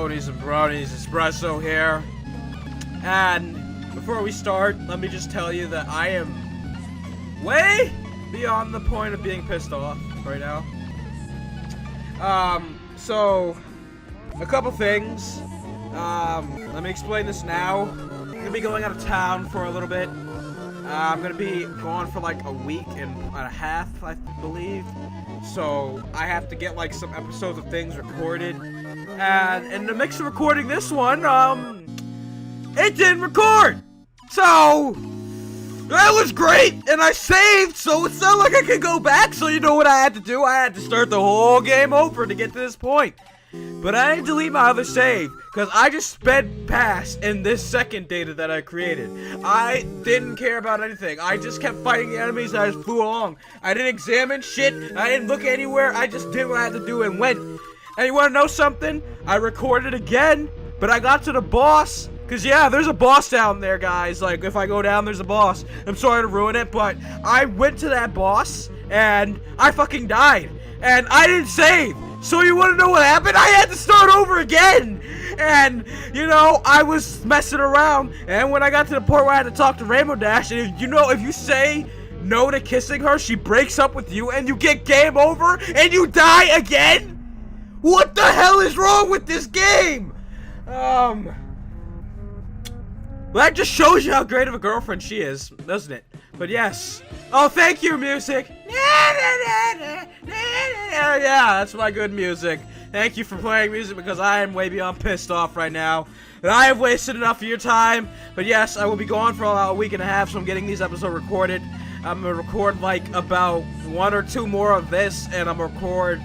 Tony's and Brownies Espresso here. And before we start, let me just tell you that I am way beyond the point of being pissed off right now. So, a couple things. Let me explain this now. I'm gonna be going out of town for a little bit. I'm gonna be gone for like a week and a half, I believe. So I have to get like some episodes of things recorded. And in the mix of recording this one, it didn't record. So that was great, and I saved, so it's not like I could go back. So you know what I had to do? I had to start the whole game over to get to this point. But I didn't delete my other save, because I just sped past in this second data that I created. I didn't care about anything. I just kept fighting the enemies, and I just flew along. I didn't examine shit. I didn't look anywhere. I just did what I had to do and went. And you want to know something? I recorded again, but I got to the boss. Because, yeah, there's a boss down there, guys. Like, if I go down, there's a boss. I'm sorry to ruin it, but I went to that boss, and I fucking died. And I didn't save. So you want to know what happened? I had to start over again. And, you know, I was messing around. And when I got to the point where I had to talk to Rainbow Dash, and you know, if you say no to kissing her, she breaks up with you, and you get game over, and you die again? What the hell is wrong with this game? Well, that just shows you how great of a girlfriend she is, doesn't it? But yes. Oh, thank you, music. Yeah, that's my good music. Thank you for playing music, because I am way beyond pissed off right now. And I have wasted enough of your time. But yes, I will be gone for about a week and a half, so I'm getting these episodes recorded. I'm going to record like about 1 or 2 more of this, and I'm going to record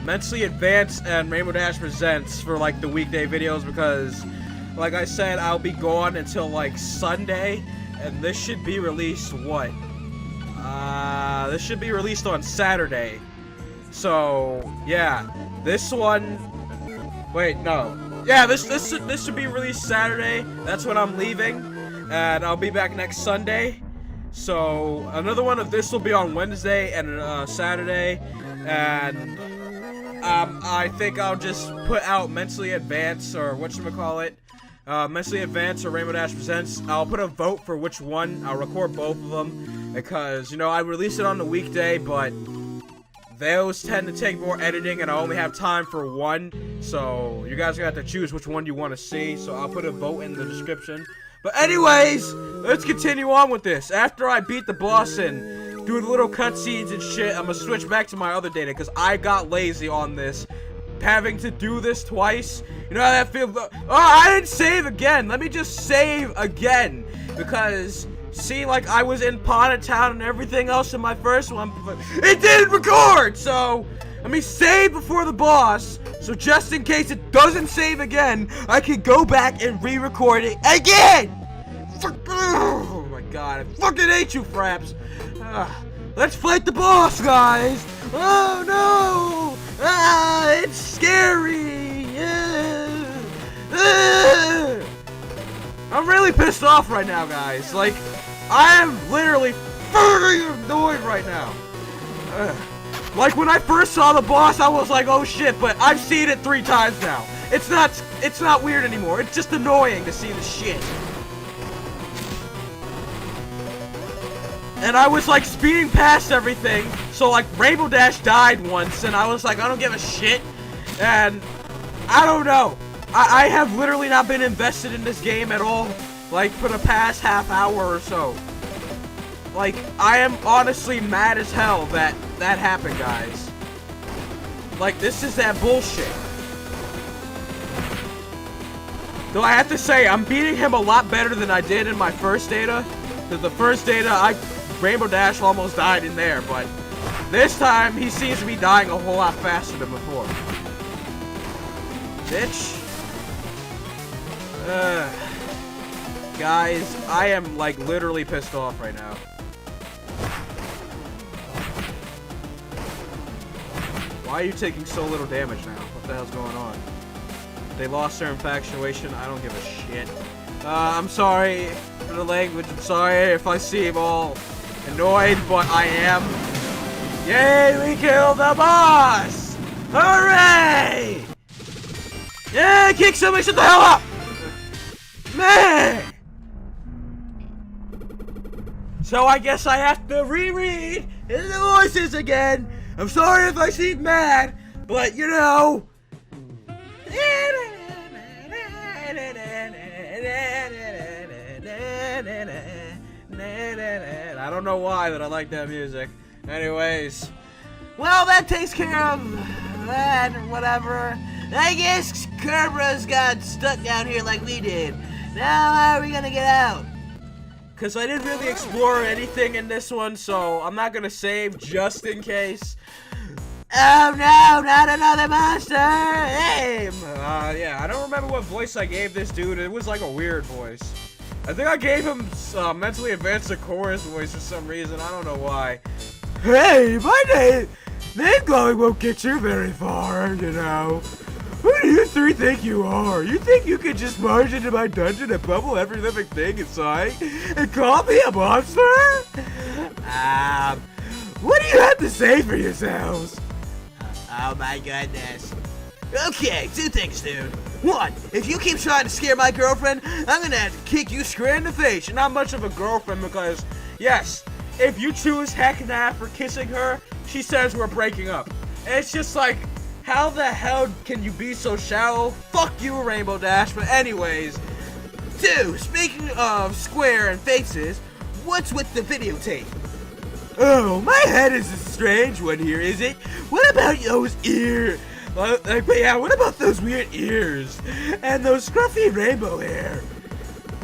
Mentally Advanced and Rainbow Dash Presents for like the weekday videos, because like I said, I'll be gone until like Sunday, and this should be released what? This should be released on Saturday. So yeah, this one. Wait, no. Yeah, this should be released Saturday. That's when I'm leaving, and I'll be back next Sunday. So another one of this will be on Wednesday and Saturday, and I think I'll just put out Mentally Advanced, or whatchamacallit, Mentally Advanced or Rainbow Dash Presents. I'll put a vote for which one. I'll record both of them, because, you know, I release it on the weekday, but those tend to take more editing, and I only have time for one, so you guys are gonna have to choose which one you want to see, so I'll put a vote in the description. But anyways, let's continue on with this. After I beat the boss and do the little cutscenes and shit, I'm gonna switch back to my other data, because I got lazy on this. Having to do this twice, you know how that feels? Oh, I didn't save again. Let me just save again, because see, like, I was in Pond Town and everything else in my first one, but it didn't record. So let me save before the boss, so just in case it doesn't save again, I can go back and re-record it again. Oh my god, I fucking hate you, Fraps. Let's fight the boss, guys. Oh no! It's scary! I'm really pissed off right now, guys. Like, I am literally fucking annoyed right now. Like, when I first saw the boss, I was like, oh shit, but I've seen it 3 times now. It's not weird anymore. It's just annoying to see the shit. And I was like speeding past everything, so like Rainbow Dash died once, and I was like, I don't give a shit. And I don't know. I have literally not been invested in this game at all, like for the past half hour or so. Like, I am honestly mad as hell that that happened, guys. Like, this is that bullshit. Though I have to say, I'm beating him a lot better than I did in my first data. Because the first data, Rainbow Dash almost died in there, but this time he seems to be dying a whole lot faster than before. Bitch. Guys, I am like literally pissed off right now. Why are you taking so little damage now? What the hell's going on? They lost their infatuation. I don't give a shit. I'm sorry for the language. I'm sorry if I seem all annoyed, but I am. Yay, we killed the boss! Hooray! Yeah, kick somebody, shut the hell up! Man! So I guess I have to reread the voices again. I'm sorry if I seem mad, but you know. I don't know why, but I like that music. Anyways, well, that takes care of that or whatever. I guess Kerbra's got stuck down here like we did. Now how are we gonna get out? Cause I didn't really explore anything in this one, so I'm not gonna save just in case. Oh no, not another monster! Aim! Yeah, I don't remember what voice I gave this dude. It was like a weird voice. I think I gave him mentally advanced chorus voice for some reason. I don't know why. Hey, my name calling won't get you very far, you know. Who do you three think you are? You think you could just march into my dungeon and bubble every living thing inside and call me a monster? What do you have to say for yourselves? Oh my goodness. Okay, 2 things, dude. 1, if you keep trying to scare my girlfriend, I'm gonna have to kick you square in the face. You're not much of a girlfriend because, yes, if you choose heck nah for kissing her, she says we're breaking up. And it's just like, how the hell can you be so shallow? Fuck you, Rainbow Dash. But anyways, 2, speaking of square and faces, what's with the videotape? Oh, my head is a strange one here, is it? What about those ears? Yeah, what about those weird ears? And those scruffy rainbow hair?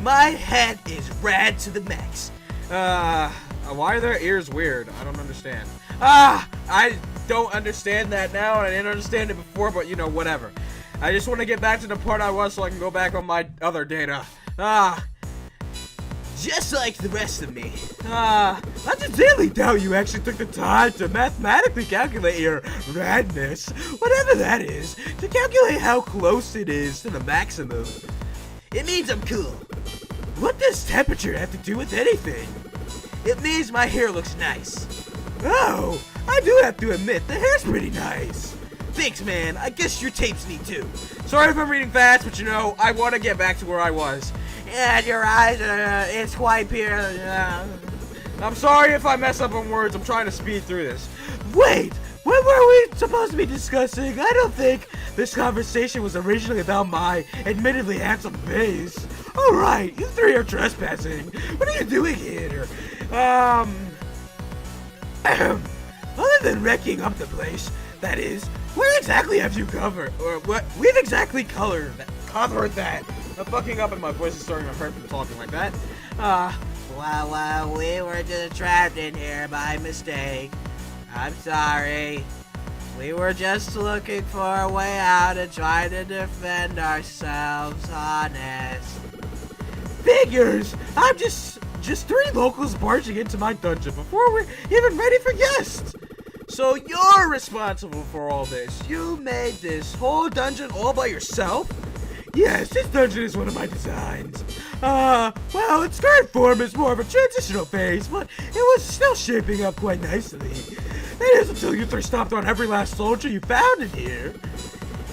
My head is rad to the max. Why are their ears weird? I don't understand. I don't understand that now, and I didn't understand it before, but you know, whatever. I just want to get back to the part I was so I can go back on my other data. Just like the rest of me. I sincerely doubt you actually took the time to mathematically calculate your radness, whatever that is, to calculate how close it is to the maximum. It means I'm cool. What does temperature have to do with anything? It means my hair looks nice. Oh, I do have to admit, the hair's pretty nice. Thanks, man. I guess your tapes need too. Sorry if I'm reading fast, but you know, I want to get back to where I was. And your eyes, it's quite pure. I'm sorry if I mess up on words. I'm trying to speed through this. Wait, what were we supposed to be discussing? I don't think this conversation was originally about my admittedly handsome face. Alright, you 3 are trespassing. What are you doing here? Other than wrecking up the place, that is, where exactly have you covered, or what, we've exactly covered that. I'm fucking up and my voice is starting to hurt from talking like that. Well, we were just trapped in here by mistake. I'm sorry. We were just looking for a way out and trying to defend ourselves, honest. Figures! I'm just 3 locals barging into my dungeon before we're even ready for guests! So you're responsible for all this. You made this whole dungeon all by yourself? Yes, this dungeon is one of my designs. Well, its current form is more of a transitional phase, but it was still shaping up quite nicely. That is until you 3 stomped on every last soldier you found in here.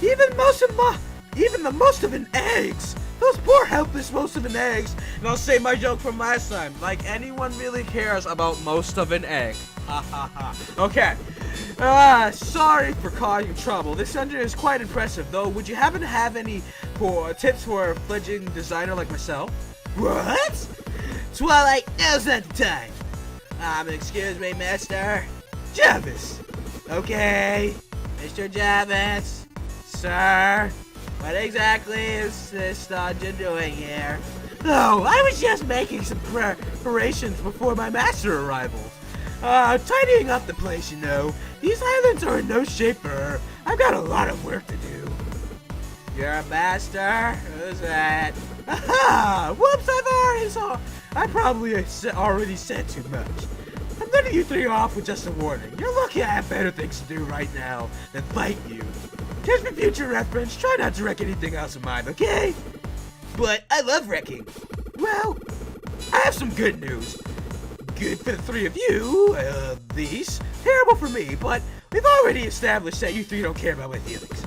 Even the most of an eggs. Those poor helpless most of an eggs. And I'll say my joke from last time. Like anyone really cares about most of an egg. Ha ha ha. Okay. Sorry for causing trouble. This dungeon is quite impressive, though. Would you happen to have any tips for a fledgling designer like myself? What? Twilight, now's not the time. Excuse me, Mr. Jarvis. Okay, Mr. Jarvis. Sir, what exactly is this dungeon doing here? Oh, I was just making some preparations before my master arrival. Tidying up the place, you know. These islands are in no shape for her. I've got a lot of work to do. You're a master? Who's that? Aha! Whoops, I probably already said too much. I'm letting you 3 off with just a warning. You're lucky I have better things to do right now than fight you. Just for future reference, try not to wreck anything else of mine, okay? But I love wrecking. Well, I have some good news. Good for the 3 of you, these. Terrible for me, but we've already established that you 3 don't care about my feelings.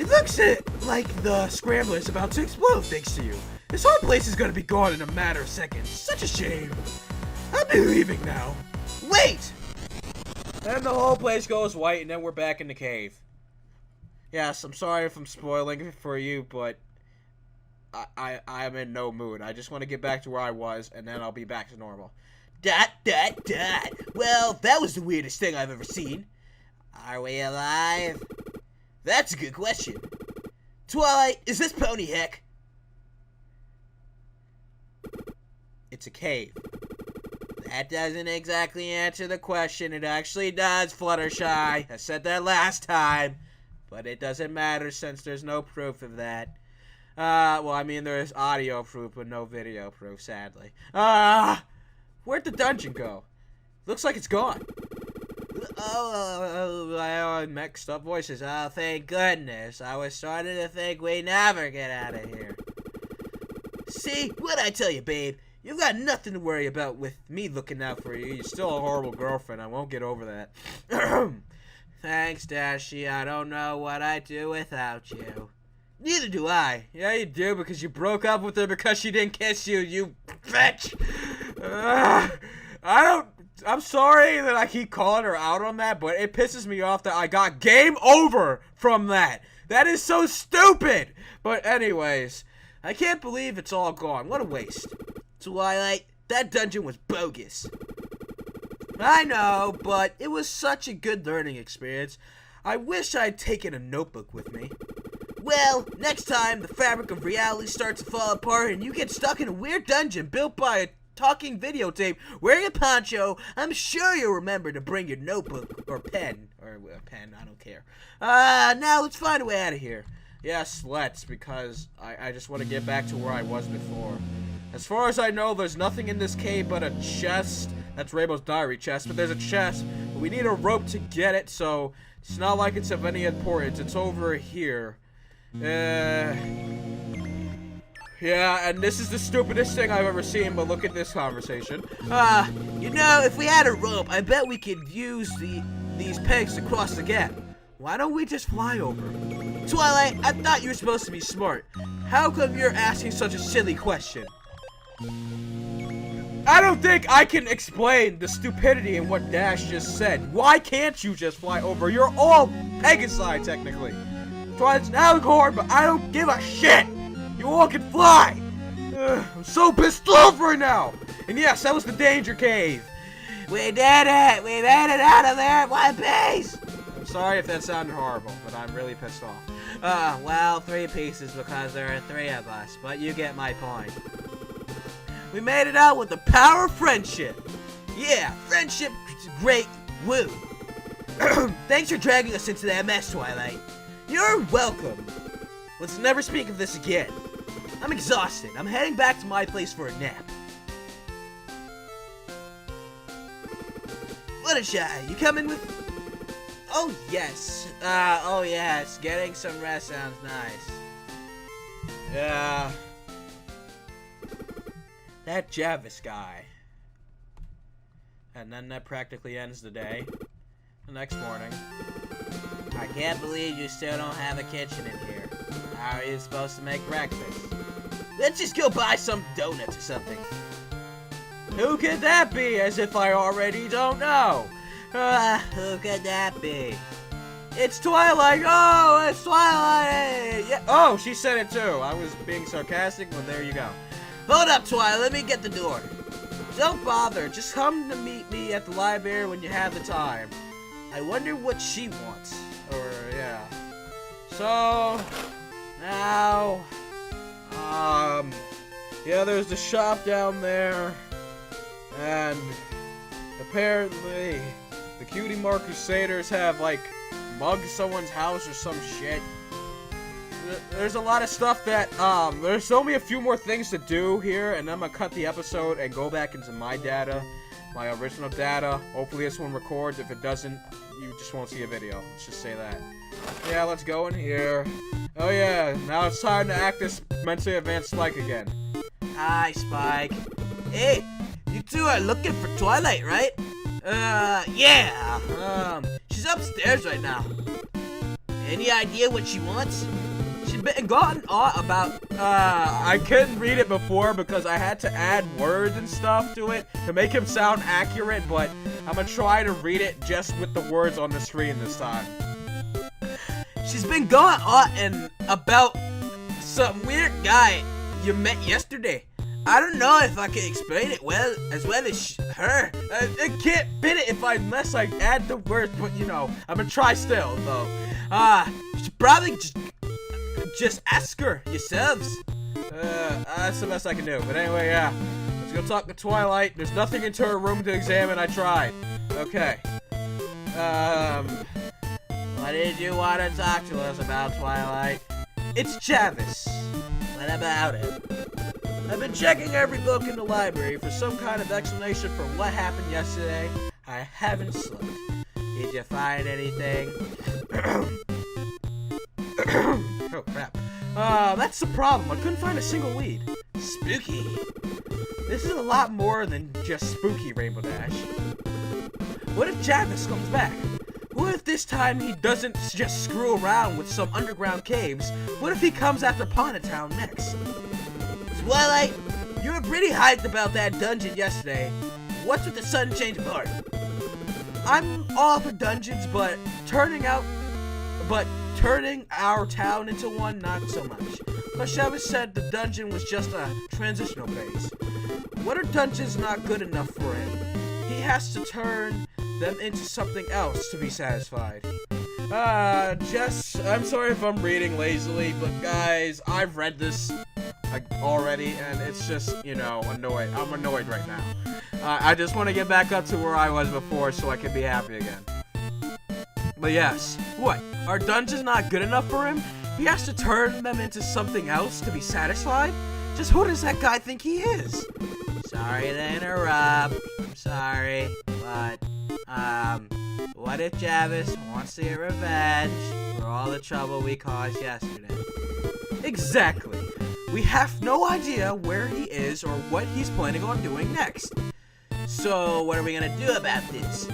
It looks like the scrambler is about to explode thanks to you. This whole place is gonna be gone in a matter of seconds. Such a shame. I'll be leaving now. Wait! And the whole place goes white, and then we're back in the cave. Yes, I'm sorry if I'm spoiling it for you, but I'm in no mood. I just want to get back to where I was, and then I'll be back to normal. ... Well, that was the weirdest thing I've ever seen. Are we alive? That's a good question. Twilight, is this Pony Heck? It's a cave. That doesn't exactly answer the question. It actually does, Fluttershy. I said that last time. But it doesn't matter since there's no proof of that. Well, I mean, there is audio proof, but no video proof, sadly. Where'd the dungeon go? Looks like it's gone. Oh, mixed up voices. Oh, thank goodness. I was starting to think we never get out of here. See, what'd I tell you, babe? You've got nothing to worry about with me looking out for you. You're still a horrible girlfriend. I won't get over that. Thanks, Dashie. I don't know what I'd do without you. Neither do I. Yeah, you do, because you broke up with her because she didn't kiss you, you bitch. I'm sorry that I keep calling her out on that, but it pisses me off that I got game over from that. That is so stupid. But anyways, I can't believe it's all gone. What a waste. Twilight, that dungeon was bogus. I know, but it was such a good learning experience. I wish I'd taken a notebook with me. Well, next time the fabric of reality starts to fall apart and you get stuck in a weird dungeon built by a talking videotape wearing a poncho, I'm sure you'll remember to bring your notebook or pen. Or a pen, I don't care. Now let's find a way out of here. Yes, let's, because I just want to get back to where I was before. As far as I know, there's nothing in this cave but a chest. That's Rainbow's diary chest, but there's a chest. But we need a rope to get it, so it's not like it's of any importance. It's over here. Yeah, and this is the stupidest thing I've ever seen, but look at this conversation. You know, if we had a rope, I bet we could use these pegs to cross the gap. Why don't we just fly over? Twilight, I thought you were supposed to be smart. How come you're asking such a silly question? I don't think I can explain the stupidity in what Dash just said. Why can't you just fly over? You're all Pegasi, technically. Twilight's an alicorn, but I don't give a shit. You all can fly. I'm so pissed off right now. And yes, that was the danger cave. We did it. We made it out of there in one piece. I'm sorry if that sounded horrible, but I'm really pissed off. Well, 3 pieces because there are 3 of us, but you get my point. We made it out with the power of friendship. Yeah, friendship is great. Woo. Thanks for dragging us into that mess, Twilight. You're welcome. Let's never speak of this again. I'm exhausted. I'm heading back to my place for a nap. Fluttershy, you coming with... Oh, yes. Oh, yes. Getting some rest sounds nice. Yeah. That Javis guy. And then that practically ends the day. The next morning. I can't believe you still don't have a kitchen in here. How are you supposed to make breakfast? Let's just go buy some donuts or something. Who could that be? As if I already don't know. Who could that be? It's Twilight! Oh, it's Twilight! Yeah. Oh, she said it too. I was being sarcastic, but there you go. Hold up, Twilight. Let me get the door. Don't bother. Just come to meet me at the library when you have the time. I wonder what she wants. Or, yeah. So, now, yeah, there's the shop down there, and apparently the Cutie Mark Crusaders have, like, mugged someone's house or some shit. There's a lot of stuff that, there's only a few more things to do here, and I'm gonna cut the episode and go back into my data, my original data. Hopefully this one records. If it doesn't, you just won't see a video. Let's just say that. Yeah, let's go in here. Oh yeah, now it's time to act this mentally advanced Spike again. Hi, Spike. Hey, you two are looking for Twilight, right? Yeah. She's upstairs right now. Any idea what she wants? She's been gotten on about, I couldn't read it before because I had to add words and stuff to it to make him sound accurate, but I'm gonna try to read it just with the words on the screen this time. She's been going on and about some weird guy you met yesterday. I don't know if I can explain it as well as her. I can't fit it unless I add the words, but you know, I'm gonna try still, though. You should probably just ask her yourselves. That's the best I can do. But anyway, yeah. Let's go talk to Twilight. There's nothing into her room to examine. I tried. Okay. What did you want to talk to us about, Twilight? It's Javis. What about it? I've been checking every book in the library for some kind of explanation for what happened yesterday. I haven't slept. Did you find anything? Oh, crap. That's the problem. I couldn't find a single lead. Spooky. This is a lot more than just spooky, Rainbow Dash. What if Javis comes back? What if this time he doesn't just screw around with some underground caves? What if he comes after Town next? Twilight, you were pretty hyped about that dungeon yesterday. What's with the sudden change of heart? I'm all for dungeons, but turning our town into one, not so much. But Javis said the dungeon was just a transitional phase. What are dungeons not good enough for him? He has to turn them into something else to be satisfied. Jess, I'm sorry if I'm reading lazily, but guys, I've read this already, and it's just, you know, annoyed. I'm annoyed right now. I just want to get back up to where I was before so I can be happy again. But yes, what? Are dungeons not good enough for him? He has to turn them into something else to be satisfied? Just who does that guy think he is? Sorry to interrupt. I'm sorry, but, what if Javis wants to get revenge for all the trouble we caused yesterday? Exactly. We have no idea where he is or what he's planning on doing next. So, what are we gonna do about this?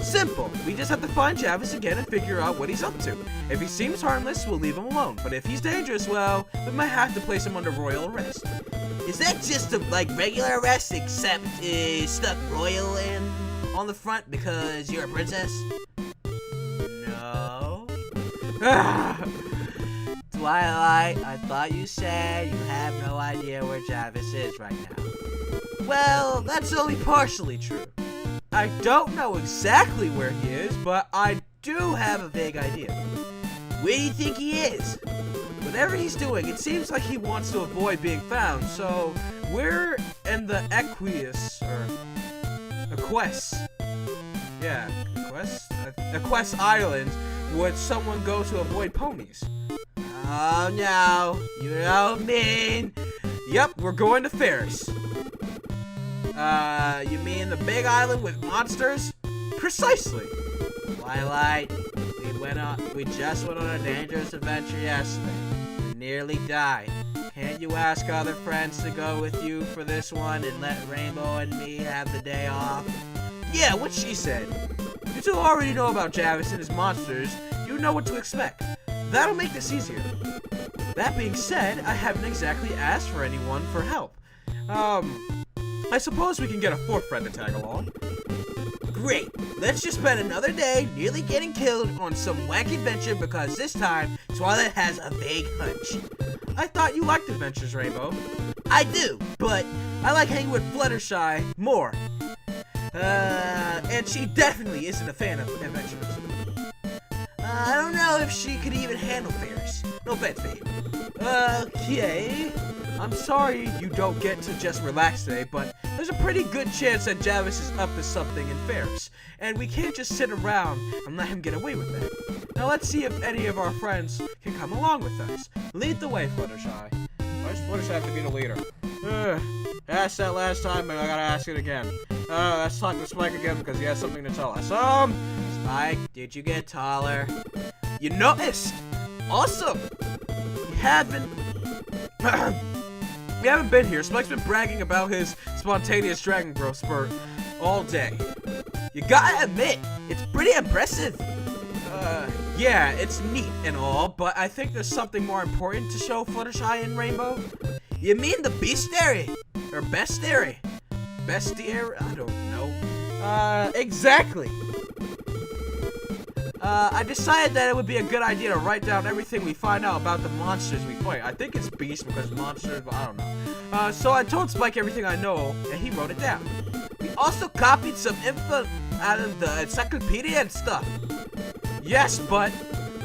Simple. We just have to find Javis again and figure out what he's up to. If he seems harmless, we'll leave him alone. But if he's dangerous, well, we might have to place him under royal arrest. Is that just a, regular arrest except stuck royal in on the front because you're a princess? No. Twilight, I thought you said you have no idea where Javis is right now. Well, that's only partially true. I don't know exactly where he is, but I do have a vague idea. Where do you think he is? Whatever he's doing, it seems like he wants to avoid being found, so we're in the Equest Island would someone go to avoid ponies. Oh no, you don't mean... Yep, we're going to Ferris. You mean the big island with monsters? Precisely. Twilight, we just went on a dangerous adventure yesterday. We nearly died. Can't you ask other friends to go with you for this one and let Rainbow and me have the day off? Yeah, what she said. You two already know about Javis and his monsters. You know what to expect. That'll make this easier. That being said, I haven't exactly asked for anyone for help. I suppose we can get a fourth friend to tag along. Great! Let's just spend another day nearly getting killed on some wacky adventure because this time, Twilight has a vague hunch. I thought you liked adventures, Rainbow. I do, but I like hanging with Fluttershy more. And she definitely isn't a fan of adventures. I don't know if she could even handle Ferris. No offense, babe. Okay. I'm sorry you don't get to just relax today, but there's a pretty good chance that Javis is up to something in Ferris, and we can't just sit around and let him get away with that. Now let's see if any of our friends can come along with us. Lead the way, Fluttershy. Why does Fluttershy have to be the leader? Asked that last time, but I gotta ask it again. Let's talk to Spike again because he has something to tell us. Spike, did you get taller? You noticed! Awesome! You haven't been here. Spike's been bragging about his spontaneous dragon growth spurt all day. You gotta admit, it's pretty impressive. Yeah, it's neat and all, but I think there's something more important to show Fluttershy and Rainbow. You mean the bestiary? Or bestiary? Bestiary? I don't know. Exactly. I decided that it would be a good idea to write down everything we find out about the monsters we fight. I think it's beast because monsters, but I don't know. So I told Spike everything I know, and he wrote it down. We also copied some info out of the encyclopedia and stuff. Yes, but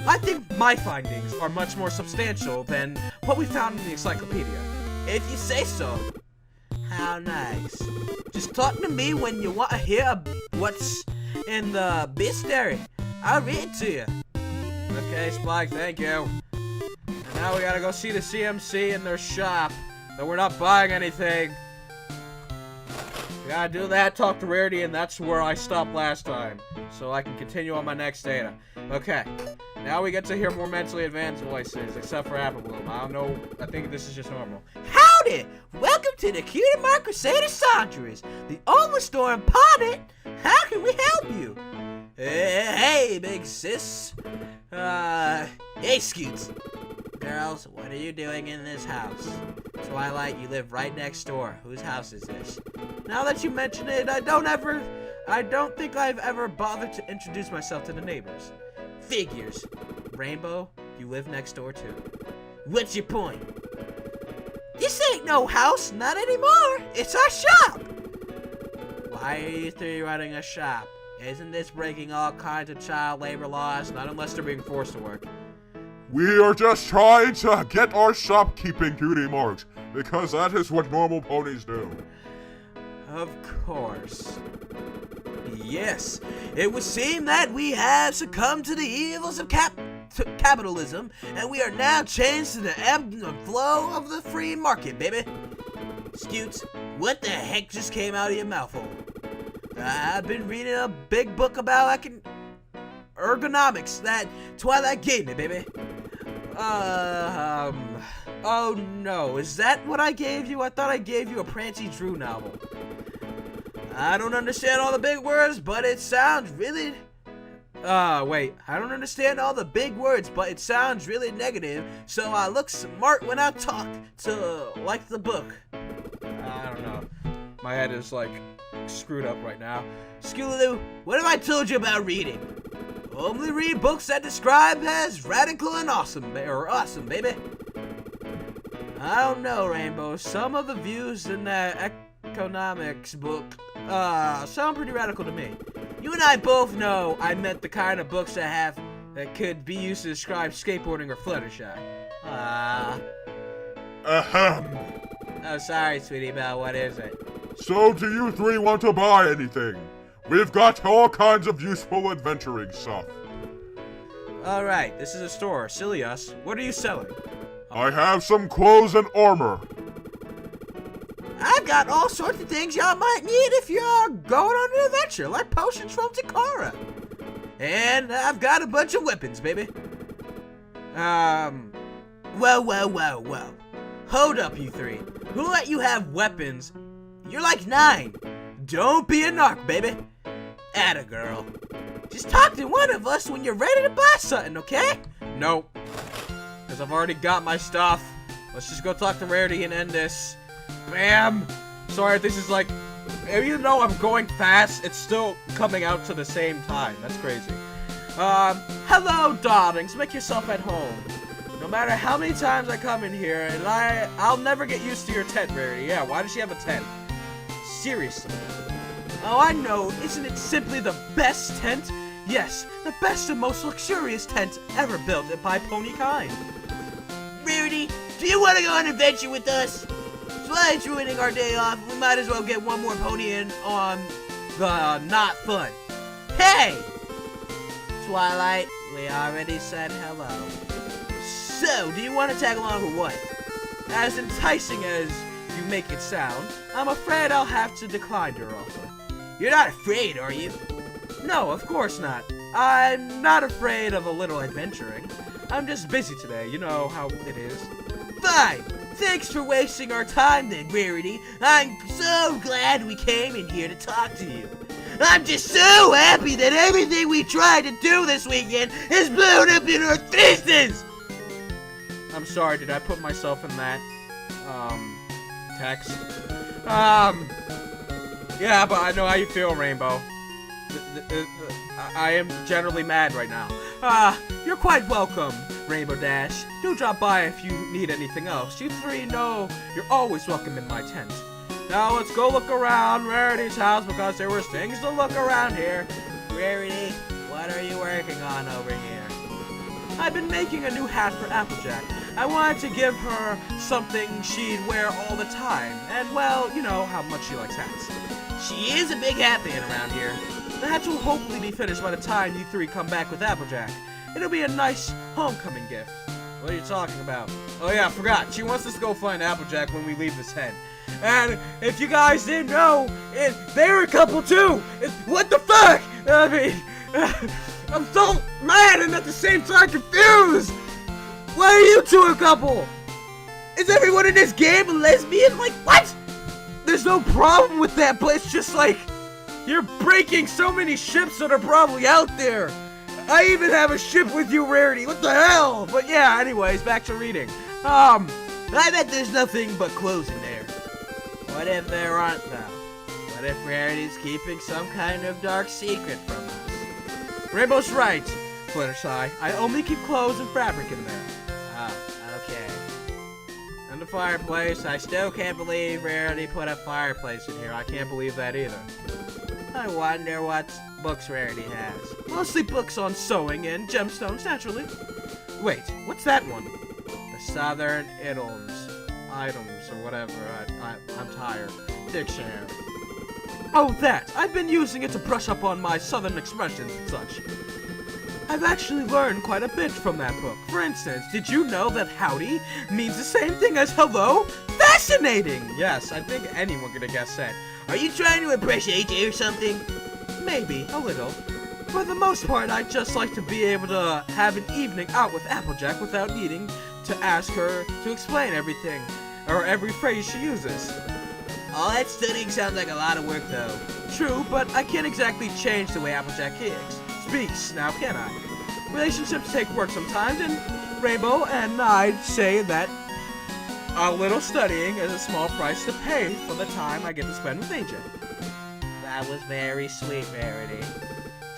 I think my findings are much more substantial than what we found in the encyclopedia. If you say so. How nice. Just talk to me when you want to hear what's in the bestiary. I'll read it to you. Okay, Spike, thank you. And now we gotta go see the CMC in their shop. But we're not buying anything. We gotta do that, talk to Rarity, and that's where I stopped last time. So I can continue on my next data. Okay. Now we get to hear more mentally advanced voices, except for Apple Bloom. I don't know, I think this is just normal. Howdy! Welcome to the Cutie Mark Crusader Saunders, the only store in Potted. How can we help you? Hey, big sis. Hey, Scoots. Girls, what are you doing in this house? Twilight, you live right next door. Whose house is this? Now that you mention it, I don't think I've ever bothered to introduce myself to the neighbors. Figures. Rainbow, you live next door too. What's your point? This ain't no house, not anymore. It's our shop. Why are you three running a shop? Isn't this breaking all kinds of child labor laws? Not unless they're being forced to work. We are just trying to get our shopkeeping cutie marks, because that is what normal ponies do. Of course. Yes, it would seem that we have succumbed to the evils of capitalism, and we are now changed to the ebb and flow of the free market, baby. Scoots, what the heck just came out of your mouth hole? I've been reading a big book about ergonomics that Twilight gave me, baby. Oh no, is that what I gave you? I thought I gave you a Prancy Drew novel. I don't understand all the big words, but it sounds really... wait, I don't understand all the big words, but it sounds really negative, so I look smart when I talk to, like, the book. I don't know. My head is, like, screwed up right now. Scootaloo, what have I told you about reading? Only read books that describe as radical and awesome, baby. I don't know, Rainbow. Some of the views in that economics book, sound pretty radical to me. You and I both know I meant the kind of books that could be used to describe skateboarding or Fluttershy. Ahem. Oh, sorry, sweetie Belle, what is it? So do you three want to buy anything? We've got all kinds of useful adventuring stuff. Alright, this is a store. Silly us. What are you selling? I have some clothes and armor. I've got all sorts of things y'all might need if you're going on an adventure, like potions from Takara. And I've got a bunch of weapons, baby. Well. Hold up, you three. Who let you have weapons? You're like 9. Don't be a narc, baby. Atta girl. Just talk to one of us when you're ready to buy something, okay? Nope. Because I've already got my stuff. Let's just go talk to Rarity and end this. Bam! Sorry, this is like... Even though I'm going fast, it's still coming out to the same time. That's crazy. Hello, darlings. Make yourself at home. No matter how many times I come in here, and I'll never get used to your tent, Rarity. Yeah, why does she have a tent? Seriously. Oh, I know. Isn't it simply the best tent? Yes, the best and most luxurious tent ever built by pony kind. Rarity, do you want to go on an adventure with us? Twilight's ruining our day off. We might as well get one more pony in on the not fun. Hey! Twilight, we already said hello. So, do you want to tag along or what? As enticing as you make it sound, I'm afraid I'll have to decline your offer. You're not afraid, are you? No, of course not. I'm not afraid of a little adventuring. I'm just busy today, you know how it is. Fine! thanks for wasting our time then, Rarity. I'm so glad we came in here to talk to you. I'm just so happy that everything we tried to do this weekend is blown up in our faces! I'm sorry, did I put myself in that, text? Yeah, but I know how you feel, Rainbow. I am generally mad right now. You're quite welcome, Rainbow Dash. Do drop by if you need anything else. You three know you're always welcome in my tent. Now let's go look around Rarity's house because there was things to look around here. Rarity, what are you working on over here? I've been making a new hat for Applejack. I wanted to give her something she'd wear all the time. And, well, you know how much she likes hats. She is a big hat fan around here. The hats will hopefully be finished by the time you three come back with Applejack. It'll be a nice homecoming gift. What are you talking about? Oh yeah, I forgot. She wants us to go find Applejack when we leave this tent. And if you guys didn't know, they're a couple too! What the fuck? I mean, I'm so mad and at the same time confused! Why are you two a couple? Is everyone in this game a lesbian? Like, what? There's no problem with that, but it's just like, you're breaking so many ships that are probably out there. I even have a ship with you, Rarity. What the hell? But yeah, anyways, back to reading. I bet there's nothing but clothes in there. What if there aren't, though? What if Rarity's keeping some kind of dark secret from us? Rainbow's right, Fluttershy. I only keep clothes and fabric in there. Oh, okay. And the fireplace. I still can't believe Rarity put a fireplace in here. I can't believe that either. I wonder what books Rarity has. Mostly books on sewing and gemstones, naturally. Wait, what's that one? The Southern Items, or whatever. I'm tired. Dictionary. Oh, that! I've been using it to brush up on my southern expressions and such. I've actually learned quite a bit from that book. For instance, did you know that howdy means the same thing as hello? Fascinating! Yes, I think anyone could have guessed that. Are you trying to impress AJ or something? Maybe, a little. For the most part, I'd just like to be able to have an evening out with Applejack without needing to ask her to explain everything, or every phrase she uses. All that studying sounds like a lot of work, though. True, but I can't exactly change the way Applejack speaks, now can I? Relationships take work sometimes, and Rainbow and I'd say that a little studying is a small price to pay for the time I get to spend with AJ. That was very sweet, Rarity.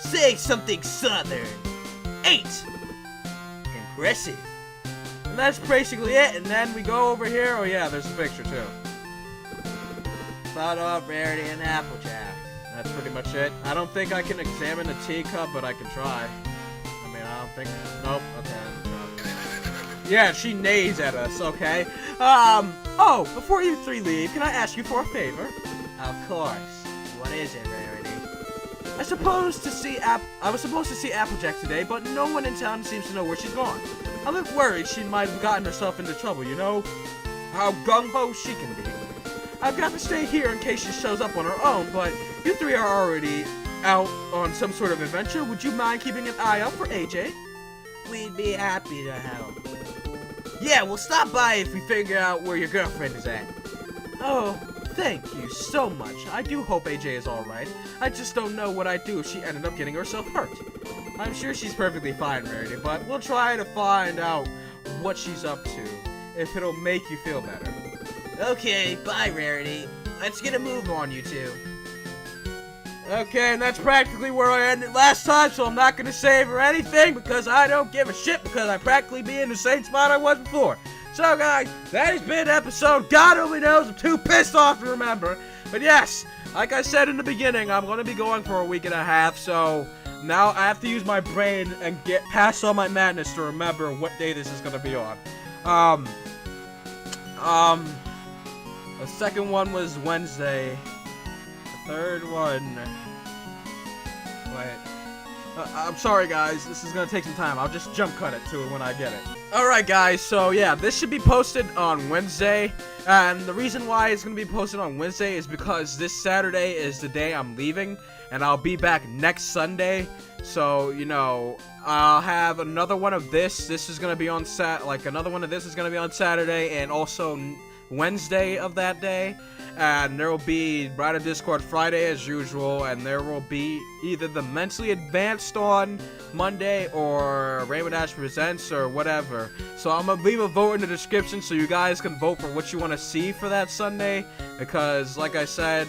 Say something southern. 8. Impressive. And that's basically it, and then we go over here. Oh yeah, there's a picture too. Photo of Rarity and Applejack. That's pretty much it. I don't think I can examine the teacup, but I can try. I mean, I don't think... Nope. Okay, I'm trying. Yeah, she neighs at us, okay? Oh, before you three leave, can I ask you for a favor? Of course. What is it, Rarity? I was supposed to see Applejack today, but no one in town seems to know where she's gone. I'm a bit worried she might have gotten herself into trouble, you know? How gung-ho she can be. I've got to stay here in case she shows up on her own, but you three are already out on some sort of adventure. Would you mind keeping an eye out for AJ? We'd be happy to help. Yeah, we'll stop by if we figure out where your girlfriend is at. Oh, thank you so much. I do hope AJ is alright. I just don't know what I'd do if she ended up getting herself hurt. I'm sure she's perfectly fine, Rarity, but we'll try to find out what she's up to, if it'll make you feel better. Okay, bye, Rarity. Let's get a move on, you two. Okay, and that's practically where I ended last time, so I'm not going to save or anything because I don't give a shit because I practically be in the same spot I was before. So, guys, that has been episode. God only knows, I'm too pissed off to remember. But yes, like I said in the beginning, I'm going to be going for a week and a half, so now I have to use my brain and get past all my madness to remember what day this is going to be on. The second one was Wednesday. The third one... Wait. I'm sorry, guys. This is going to take some time. I'll just jump cut it to it when I get it. Alright, guys. So, yeah. This should be posted on Wednesday. And the reason why it's going to be posted on Wednesday is because this Saturday is the day I'm leaving, and I'll be back next Sunday. So, you know, I'll have another one of this. This is going to be on another one of this is going to be on Saturday, and also Wednesday of that day. And there will be Rider Discord Friday as usual, and there will be either the Mentally Advanced on Monday or Rainbow Dash Presents or whatever. So I'm going to leave a vote in the description so you guys can vote for what you want to see for that Sunday, because like I said,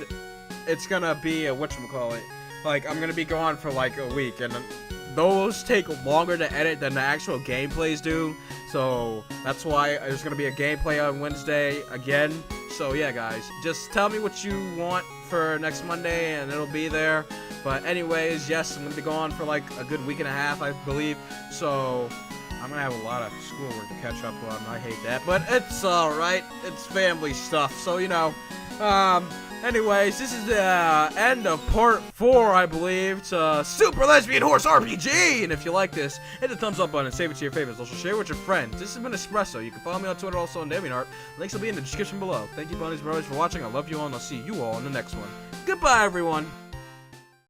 it's going to be a whatchamacallit. Like, I'm going to be gone for like a week, and those take longer to edit than the actual gameplays do. So that's why there's going to be a gameplay on Wednesday again. So yeah, guys, just tell me what you want for next Monday and it'll be there. But anyways, yes, I'm going to be gone for like a good week and a half, I believe. So I'm going to have a lot of schoolwork to catch up on. I hate that, but it's alright. It's family stuff. So, you know, anyways, this is the end of part 4, I believe, to Super Lesbian Horse RPG. And if you like this, hit the thumbs up button and save it to your favorites. Also, share it with your friends. This has been Espresso. You can follow me on Twitter, also on DeviantArt. Links will be in the description below. Thank you, Bunnies Brothers, for watching. I love you all, and I'll see you all in the next one. Goodbye, everyone.